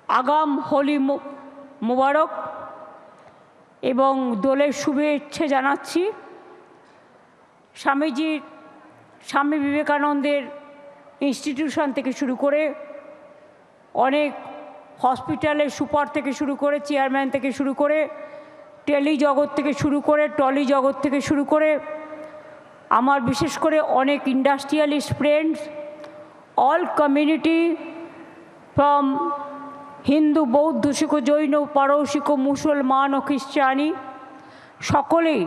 আগাম হোলি মুবারক এবং দোলের শুভেচ্ছা জানাচ্ছি। স্বামী বিবেকানন্দের ইনস্টিটিউশন থেকে শুরু করে অনেক হসপিটালের সুপার থেকে শুরু করে চেয়ারম্যান থেকে শুরু করে টেলি জগৎ থেকে শুরু করে টলি জগৎ থেকে শুরু করে আমার বিশেষ করে অনেক industrialist friends, all community from Hindu, বৌদ্ধ, শিখ, জৈন, পারসিক, মুসলমান ও খ্রিস্টানি সকলেই,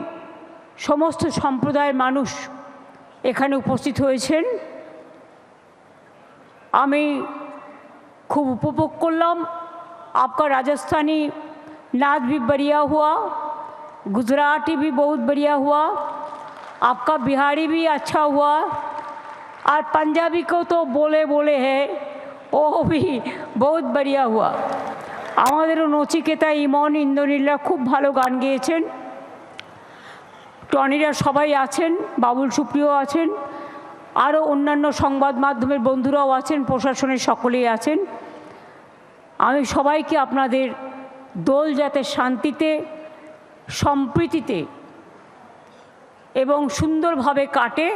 সমস্ত সম্প্রদায়ের মানুষ এখানে উপস্থিত হয়েছেন। আমি खूब उपभोग करलाम। आपका राजस्थानी नाच भी बढ़िया हुआ, गुजराती भी बहुत बढ़िया हुआ, आपका बिहारी भी अच्छा हुआ और पंजाबी को तो बोले बोले है वो भी बहुत बढ़िया हुआ। आमादेरो नचिकेता, इमन, इंद्रनीला खूब भालो गान गेয়েছেন। টনিরা সবাই আছেন, বাবুল সুপ্রিয় আছেন, আরও অন্যান্য সংবাদ মাধ্যমের বন্ধুরাও আছেন, প্রশাসনের সকলেই আছেন। আমি সবাইকে আপনাদের দোল যাতে শান্তিতে, সম্প্রীতিতে এবং সুন্দরভাবে কাটে,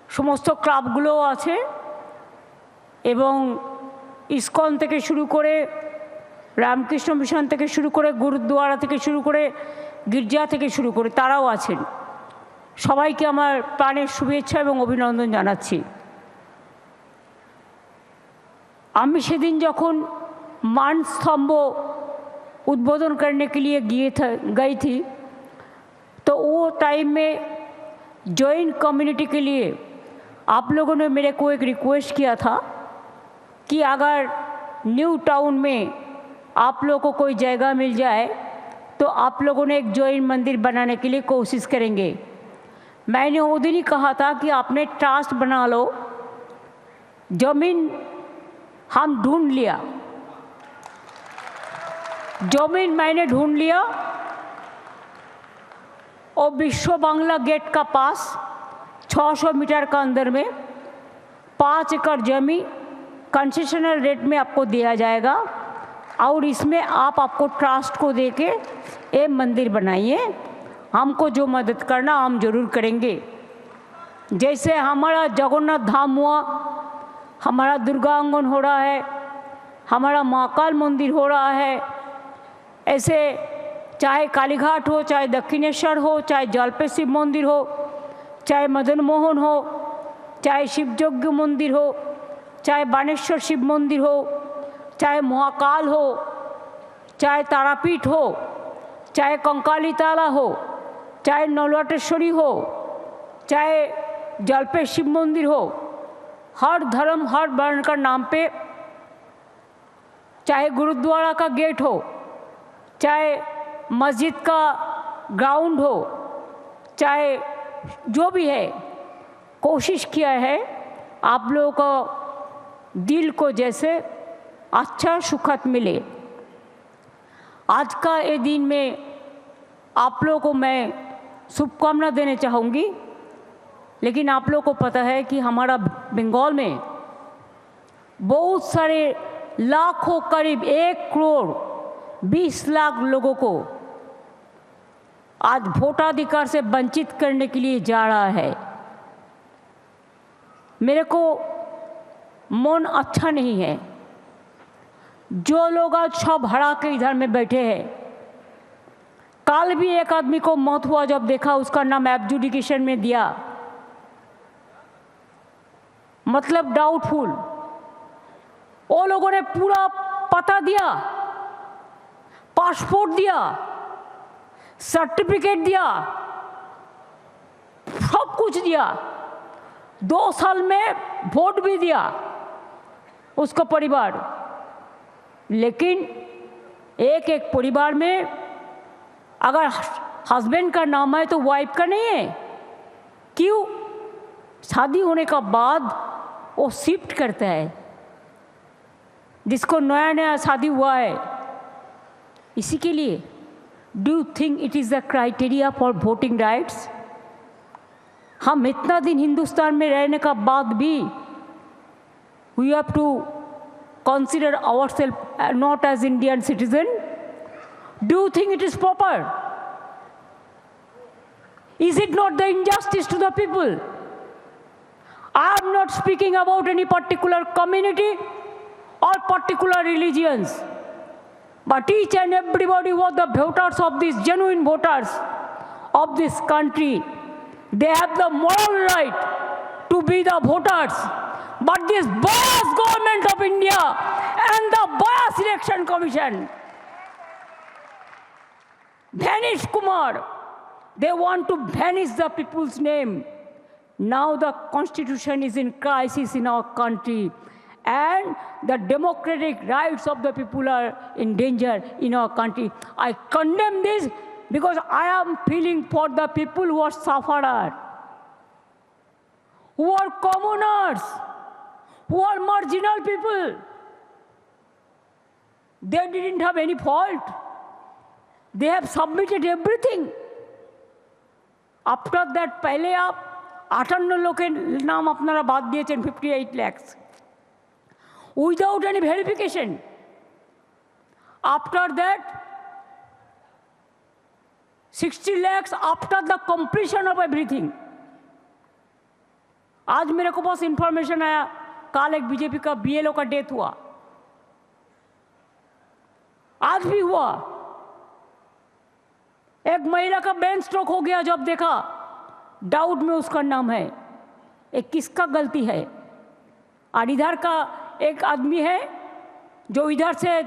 সমস্ত ক্লাবগুলোও আছে এবং ইসকন থেকে শুরু করে রামকৃষ্ণ মিশন থেকে শুরু করে গুরুদ্বারা থেকে শুরু করে গির্জা থেকে শুরু করে তারাও আছেন। সবাইকে আমার প্রাণের শুভেচ্ছা এবং অভিনন্দন জানাচ্ছি। আমি সেদিন যখন मान स्तंभ उद्बोधन करने के लिए गई थी तो वो टाइम में जैन कम्युनिटी के लिए आप लोगों ने मेरे को एक रिक्वेस्ट किया था कि अगर न्यू टाउन में आप लोगों को कोई जगह मिल जाए तो आप लोगों ने एक जैन मंदिर बनाने के लिए कोशिश करेंगे। मैंने वो दिन ही कहा था कि आपने ट्रस्ट बना लो। जमीन हम ढूंढ लिया, जमीन मैंने ढूंढ लिया और विश्व बांग्ला गेट का पास 600 मीटर का अंदर में 5 एकड़ जमीन कंसेशनल रेट में आपको दिया जाएगा और इसमें आपको ट्रस्ट को देके ये मंदिर बनाइए। हमको जो मदद करना हम जरूर करेंगे। जैसे हमारा जगन्नाथ धाम हुआ, हमारा दुर्गा आंगन हो रहा है, हमारा महाकाल मंदिर हो रहा है, ऐसे चाहे कालीघाट हो, चाहे दक्षिणेश्वर हो, चाहे जलपे शिव मंदिर हो, चाहे मदन मोहन हो, चाहे शिवयज्ञ मंदिर हो, चाहे बानेश्वर शिव मंदिर हो, चाहे महाकाल हो, चाहे तारापीठ हो, चाहे कंकाली ताला हो, चाहे नौलटेश्वरी हो, चाहे जलपे शिव मंदिर हो, हर धर्म हर वर्ण का नाम पे, चाहे गुरुद्वारा का गेट हो, चाहे मस्जिद का ग्राउंड हो, चाहे जो भी है, कोशिश किया है आप लोगों को दिल को जैसे अच्छा सुखद मिले। आज का ये दिन में आप लोगों को मैं शुभकामना देना चाहूँगी। लेकिन आप लोगों को पता है कि हमारा बंगाल में बहुत सारे लाखों, करीब 1 करोड़ 20 लाख लोगों को आज वोटाधिकार से वंचित करने के लिए जा रहा है। मेरे को मन अच्छा नहीं है। जो लोग आज सब हरा के इधर में बैठे हैं, कल भी एक आदमी को मौत हुआ, जब देखा उसका नाम एब्जुडिकेशन में दिया, मतलब डाउटफुल। वो लोगों ने पूरा पता दिया, पासपोर्ट दिया, सर्टिफिकेट दिया, सब कुछ दिया, 2 साल में वोट भी दिया उसका परिवार। लेकिन एक एक परिवार में अगर हस्बैंड का नाम है तो वाइफ का नहीं है। क्यों? शादी होने का बाद वो शिफ्ट करता है, जिसको नया नया शादी हुआ है। इसी के लिए do you think it is the criteria for voting rights? हम इतना दिन हिंदुस्तान में रहने का बाद भी we have to consider ourselves not as Indian citizen? Do you think it is proper? Is it not the injustice to the people? I am not speaking about any particular community or particular religions, but each and everybody was the voters of these genuine voters of this country. They have the moral right to be the voters. But this biased government of India and the biased election commission, Banish Kumar, they want to banish the people's name. Now the constitution is in crisis in our country, and the democratic rights of the people are in danger in our country. I condemn this because I am feeling for the people who are sufferers, who are commoners, who are marginal people. They didn't have any fault. They have submitted everything. After that, पहले आप 58 लोगों के नाम अपना बात दिए 58 lakhs without any verification. After that, 60 lakhs after the completion of everything. आज मेरे को पास इंफॉर्मेशन आया, कल एक बीजेपी का BLO का डेथ हुआ, आज भी हुआ। एक महिला का ब्रेन स्ट्रोक हो गया, जब देखा डाउट में उसका नाम है। एक किसका गलती है? और इधर का एक आदमी है जो इधर से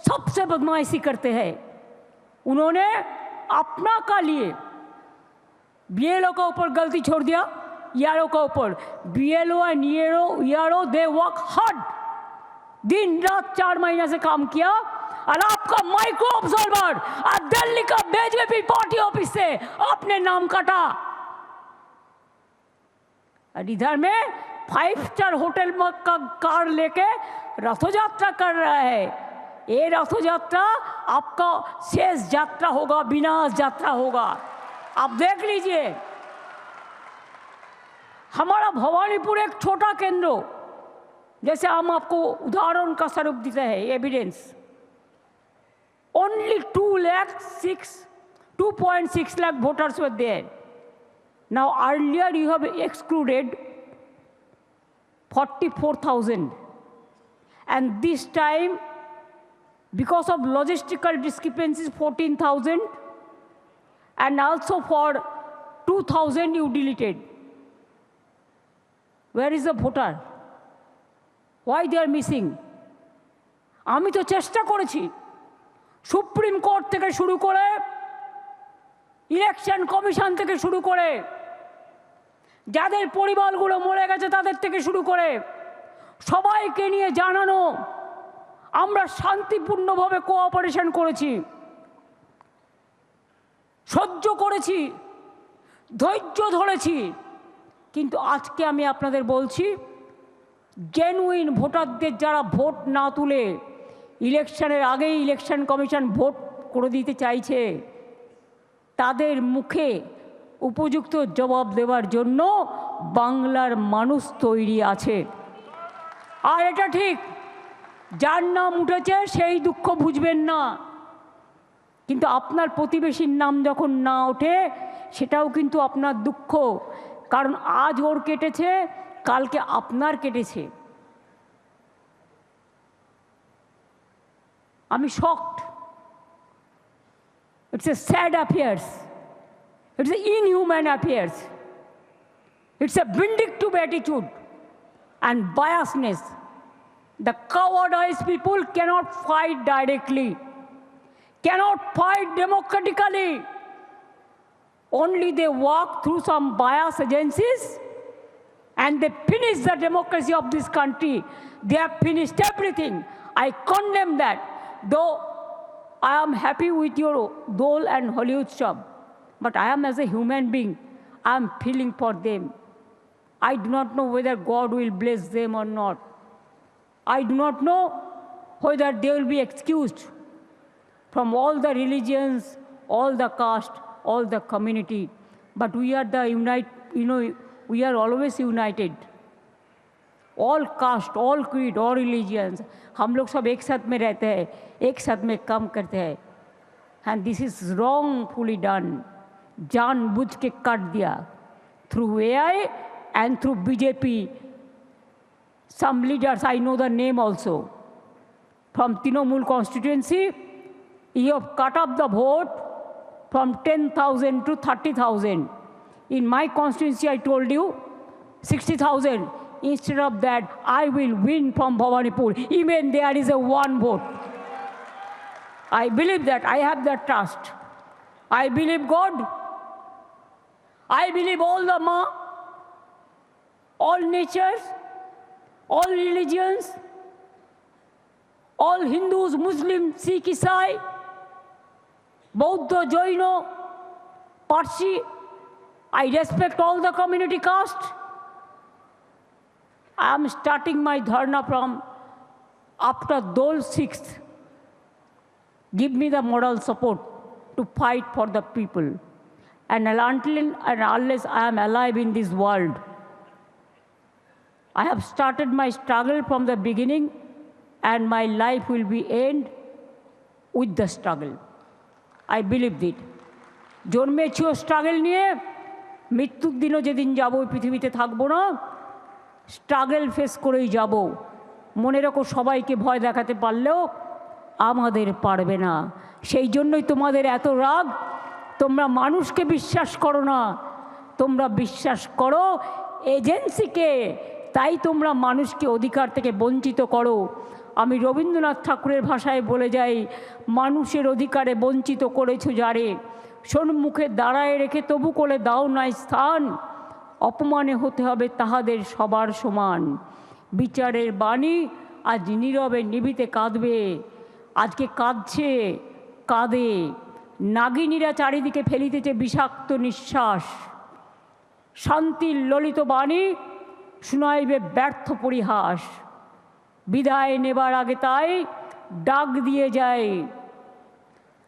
सबसे बदमाशी करते हैं, उन्होंने अपना का लिए BLO का ऊपर गलती छोड़ दिया, ERO का ऊपर। BLO and ERO they work hard, दिन रात 4 महीने से काम किया, और आपका माइक्रो ऑब्जर्वर और दिल्ली का बीजेपी पार्टी ऑफिस से अपने नाम काटा। और इधर में 5 स्टार होटल का कार लेके रथ यात्रा कर रहा है। ये रथ यात्रा आपका शेष यात्रा होगा, विनाश यात्रा होगा। आप देख लीजिए, हमारा भवानीपुर एक छोटा केंद्र, जैसे हम आपको उदाहरण का स्वरूप देते हैं, evidence, only 2.6 lakh voters were there. Now earlier you have excluded 44,000, and this time because of logistical discrepancies 14,000, and also for 2,000 you deleted. Where is the voter? Why they are missing? আমি তো চেষ্টা করেছি, supreme court থেকে শুরু করে election commission থেকে শুরু করে যাদের পরিবারগুলো মরে গেছে তাদের থেকে শুরু করে সবাইকে নিয়ে জানানো, আমরা শান্তিপূর্ণভাবে কোঅপারেশন করেছি, সহ্য করেছি, ধৈর্য ধরেছি। কিন্তু আজকে আমি আপনাদের বলছি, জেনুইন ভোটারদের যারা ভোট না তুলে ইলেকশনের আগেই ইলেকশন কমিশন ভোট করে দিতে চাইছে, তাদের মুখে উপযুক্ত জবাব দেওয়ার জন্য বাংলার মানুষ তৈরি আছে। আর এটা ঠিক, যার নাম উঠেছে সেই দুঃখ বুঝবেন না, কিন্তু আপনার প্রতিবেশীর নাম যখন না ওঠে সেটাও কিন্তু আপনার দুঃখ, কারণ আজ ওর কেটেছে, কালকে আপনার কেটেছে। আমি shocked. It's a sad affairs. It's an inhuman affairs. It's a vindictive attitude and biasness. The cowardice people cannot fight directly, cannot fight democratically. Only they walk through some bias agencies and they finish the democracy of this country. They have finished everything. I condemn that. Though I am happy with your Dole and Holi Utsav, but I am as a human being, I am feeling for them. I do not know whether God will bless them or not. I do not know whether they will be excused from all the religions, all the caste, all the community. But we are the we are always united. All cast, all creed, all religions, हम लोग सब एक साथ में रहते हैं, एक साथ में काम करते हैं। And this is wrongfully done, जानबूझ के काट दिया through AI and through BJP. Some leaders, I know the name also, from Trinamool constituency, you have cut up the vote from 10,000 to 30,000. In my constituency, I told you 60,000. Instead of that, I will win from Bhawanipur. Even there is a one vote. I believe that. I have that trust. I believe God. I believe all the Ma, all natures, all religions, all Hindus, Muslims, Sikh, Isai, Bauddha, Jaina, Parsi. I respect all the community caste. I am starting my dharna from after Dol 6th. Give me the moral support to fight for the people. And until and unless I am alive in this world, I have started my struggle from the beginning, and my life will be end with the struggle. I believe it. জন্মেছিও struggle নিয়ে, মৃত্যুর দিনও যেদিন যাব ওই পৃথিবীতে থাকবো না, স্ট্রাগল ফেস করেই যাব। মনে রাখো, সবাইকে ভয় দেখাতে পারলেও আমাদের পারবে না। সেই জন্যই তোমাদের এত রাগ। তোমরা মানুষকে বিশ্বাস করো না, তোমরা বিশ্বাস করো এজেন্সিকে, তাই তোমরা মানুষকে অধিকার থেকে বঞ্চিত করো। আমি রবীন্দ্রনাথ ঠাকুরের ভাষায় বলে যাই, মানুষের অধিকারে বঞ্চিত করেছো যারে, সম্মুখে দাঁড়ায় রেখে তবু কোলে দাও নাই স্থান, অপমানে হতে হবে তাহাদের সবার সমান। বিচারের বাণী আজ নীরবে নিভিতে কাঁদবে, আজকে কাঁদছে, কাঁদে। নাগিনীরা চারিদিকে ফেলিতেছে বিষাক্ত নিঃশ্বাস, শান্তির ললিত বাণী শুনাইবে ব্যর্থ পরিহাস। বিদায় নেবার আগে তাই ডাক দিয়ে যায়,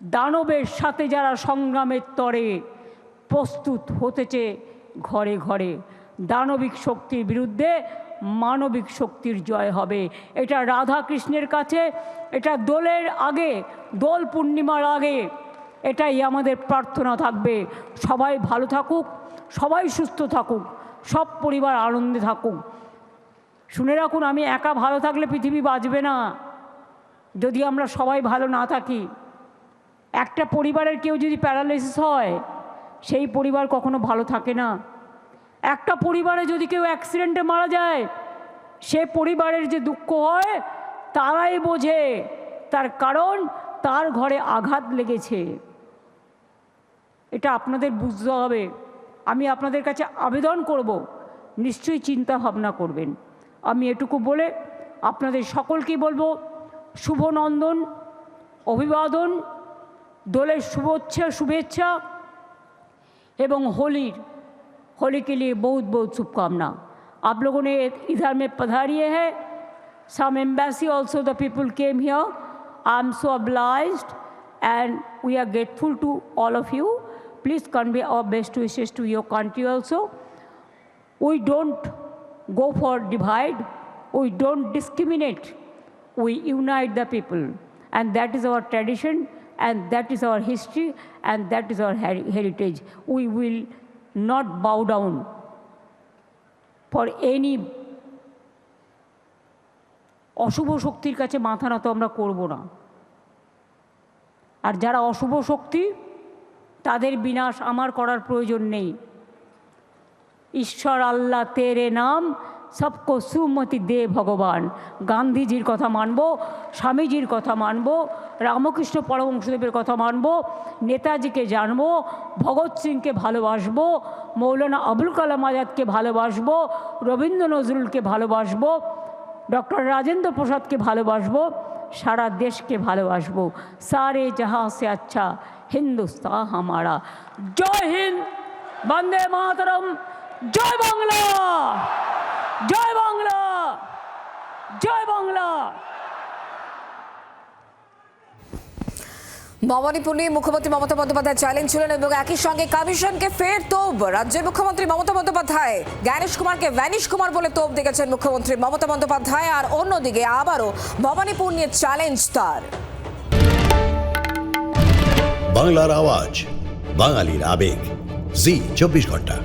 দানবের সাথে যারা সংগ্রামের তরে প্রস্তুত হতেছে ঘরে ঘরে। দানবিক শক্তির বিরুদ্ধে মানবিক শক্তির জয় হবে। এটা রাধা কৃষ্ণের কাছে, এটা দোলের আগে, দোল পূর্ণিমার আগে এটাই আমাদের প্রার্থনা থাকবে। সবাই ভালো থাকুক, সবাই সুস্থ থাকুক, সব পরিবার আনন্দে থাকুক। শুনে রাখুন, আমি একা ভালো থাকলে পৃথিবী বাঁচবে না, যদি আমরা সবাই ভালো না থাকি। একটা পরিবারের কেউ যদি প্যারালাইসিস হয়, সেই পরিবার কখনো ভালো থাকে না। একটা পরিবারে যদি কেউ অ্যাক্সিডেন্টে মারা যায়, সে পরিবারের যে দুঃখ হয় তারাই বোঝে, তার কারণ তার ঘরে আঘাত লেগেছে। এটা আপনাদের বুঝতে হবে। আমি আপনাদের কাছে আবেদন করব, নিশ্চয়ই চিন্তা ভাবনা করবেন। আমি এটুকু বলে আপনাদের সকলকেই বলবো, শুভ নন্দন, অভিবাদন, দোলের শুভেচ্ছা एवं होली के लिए बहुत बहुत शुभकामना। आप लोगों ने इधर में पधारिए है, some embassy also the people came here. I am so obliged and we are grateful to all of you. Please convey our best wishes to your country also. We don't go for divide, we don't discriminate, we unite the people, and that is our tradition, and that is our history, and that is our heritage. We will not bow down for any অশুভ শক্তির কাছে মাথা নত আমরা করব না। আর যারা অশুভ শক্তি, তাদের বিনাশ আমার করার প্রয়োজন নেই। ঈশ্বর আল্লাহ তেরে নাম সবকো সুমতি দে ভগবান। গান্ধীজির কথা মানব, স্বামীজির কথা মানব, রামকৃষ্ণ পরমহংসদেবের কথা মানব, নেতাজিকে জানব, ভগৎ সিংকে ভালোবাসব, মৌলানা আবুল কালাম আজাদকে ভালোবাসব, রবীন্দ্র নজরুলকে ভালোবাসব, ডক্টর রাজেন্দ্র প্রসাদকে ভালোবাসব, সারা দেশকে ভালোবাসব। সারে জাহাঁ সে আচ্ছা হিন্দুস্তান হামারা। জয় হিন্দ, বন্দে মাতরম, জয় বাংলা, জয় বাংলা, জয় বাংলা। ভবানীপুর নিয়ে মুখ্যমন্ত্রী মমতা বন্দ্যোপাধ্যায় চ্যালেঞ্জ ছিলেন এবং একই সঙ্গে কমিশনকে ফের তোপ রাজ্যের মুখ্যমন্ত্রী মমতা বন্দ্যোপাধ্যায়। জ্ঞানেশ কুমারকে ভ্যানিশ কুমার বলে তোপ দেখেছেন মুখ্যমন্ত্রী মমতা বন্দ্যোপাধ্যায়। আর অন্যদিকে আবারও ভবানীপুর নিয়ে চ্যালেঞ্জ তার। বাংলার আওয়াজ, বাঙালির আবেগ, জি 24 ঘন্টা।